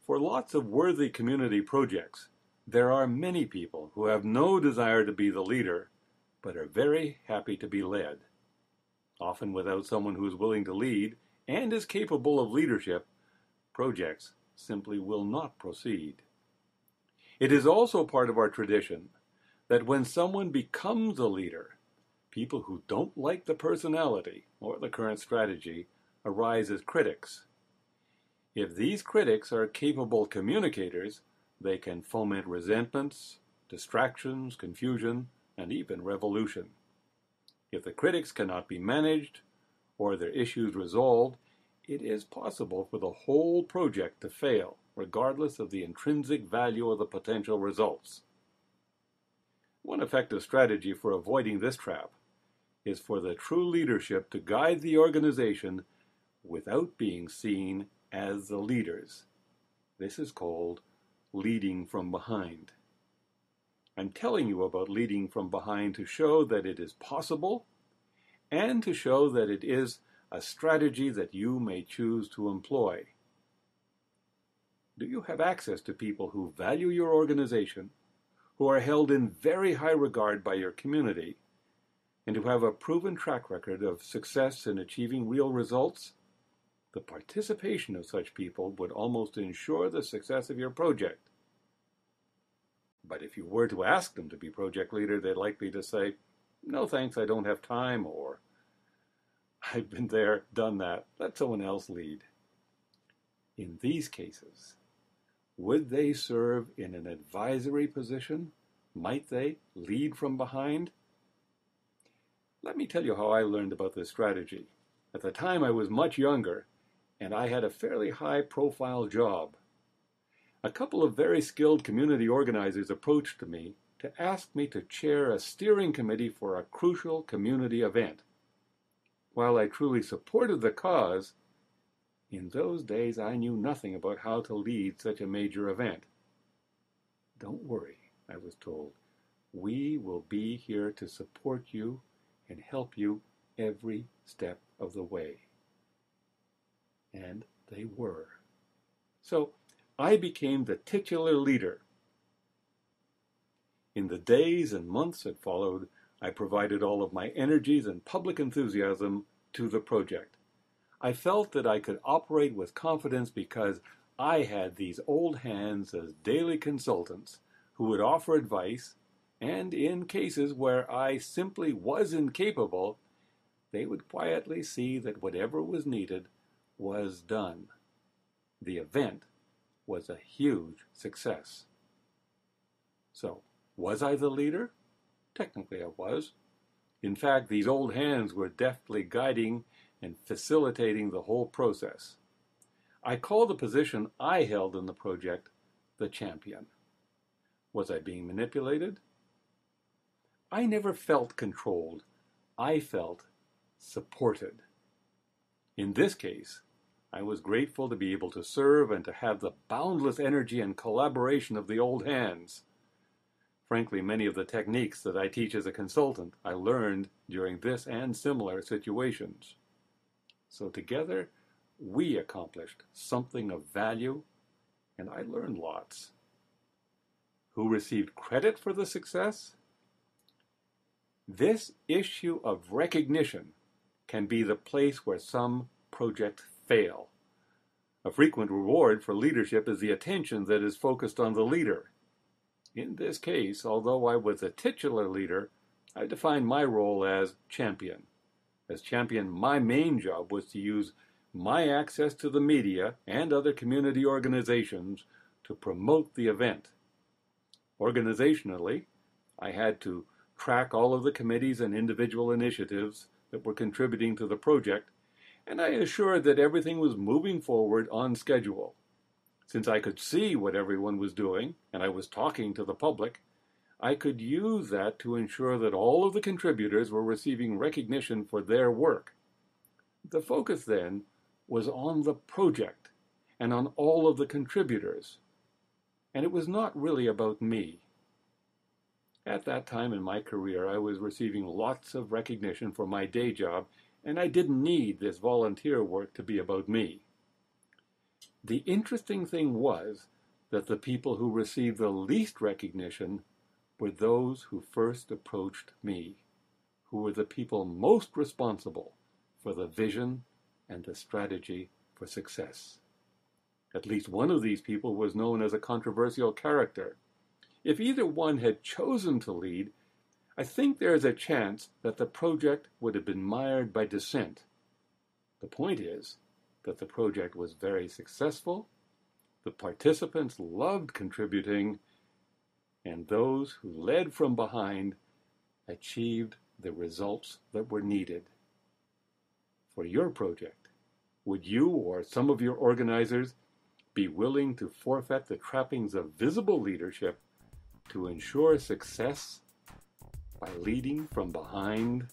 For lots of worthy community projects, there are many people who have no desire to be the leader, but are very happy to be led. Often without someone who is willing to lead and is capable of leadership, projects simply will not proceed. It is also part of our tradition that when someone becomes a leader, people who don't like the personality or the current strategy arise as critics. If these critics are capable communicators, they can foment resentments, distractions, confusion, and even revolution. If the critics cannot be managed or their issues resolved, it is possible for the whole project to fail, regardless of the intrinsic value of the potential results. One effective strategy for avoiding this trap is for the true leadership to guide the organization without being seen as the leaders. This is called leading from behind. I'm telling you about leading from behind to show that it is possible and to show that it is a strategy that you may choose to employ. Do you have access to people who value your organization, who are held in very high regard by your community, and who have a proven track record of success in achieving real results? The participation of such people would almost ensure the success of your project. But if you were to ask them to be project leader, they're likely to say, "No thanks, I don't have time," or "I've been there, done that, let someone else lead." In these cases, would they serve in an advisory position? Might they lead from behind? Let me tell you how I learned about this strategy. At the time, I was much younger, and I had a fairly high-profile job. A couple of very skilled community organizers approached me to ask me to chair a steering committee for a crucial community event. While I truly supported the cause, in those days I knew nothing about how to lead such a major event. "Don't worry," I was told. "We will be here to support you and help you every step of the way." And they were. So I became the titular leader. In the days and months that followed, I provided all of my energies and public enthusiasm to the project. I felt that I could operate with confidence because I had these old hands as daily consultants who would offer advice, and in cases where I simply was incapable, they would quietly see that whatever was needed was done. The event was a huge success. So, was I the leader? Technically I was. In fact, these old hands were deftly guiding and facilitating the whole process. I call the position I held in the project the champion. Was I being manipulated? I never felt controlled. I felt supported. In this case, I was grateful to be able to serve and to have the boundless energy and collaboration of the old hands. Frankly, many of the techniques that I teach as a consultant I learned during this and similar situations. So together, we accomplished something of value, and I learned lots. Who received credit for the success? This issue of recognition can be the place where some projects fail. A frequent reward for leadership is the attention that is focused on the leader. In this case, although I was a titular leader, I defined my role as champion. As champion, my main job was to use my access to the media and other community organizations to promote the event. Organizationally, I had to track all of the committees and individual initiatives that were contributing to the project, and I assured that everything was moving forward on schedule. Since I could see what everyone was doing, and I was talking to the public, I could use that to ensure that all of the contributors were receiving recognition for their work. The focus then was on the project and on all of the contributors, and it was not really about me. At that time in my career, I was receiving lots of recognition for my day job, and I didn't need this volunteer work to be about me. The interesting thing was that the people who received the least recognition were those who first approached me, who were the people most responsible for the vision and the strategy for success. At least one of these people was known as a controversial character. If either one had chosen to lead, I think there is a chance that the project would have been mired by dissent. The point is that the project was very successful, the participants loved contributing, and those who led from behind achieved the results that were needed. For your project, would you or some of your organizers be willing to forfeit the trappings of visible leadership to ensure success by leading from behind?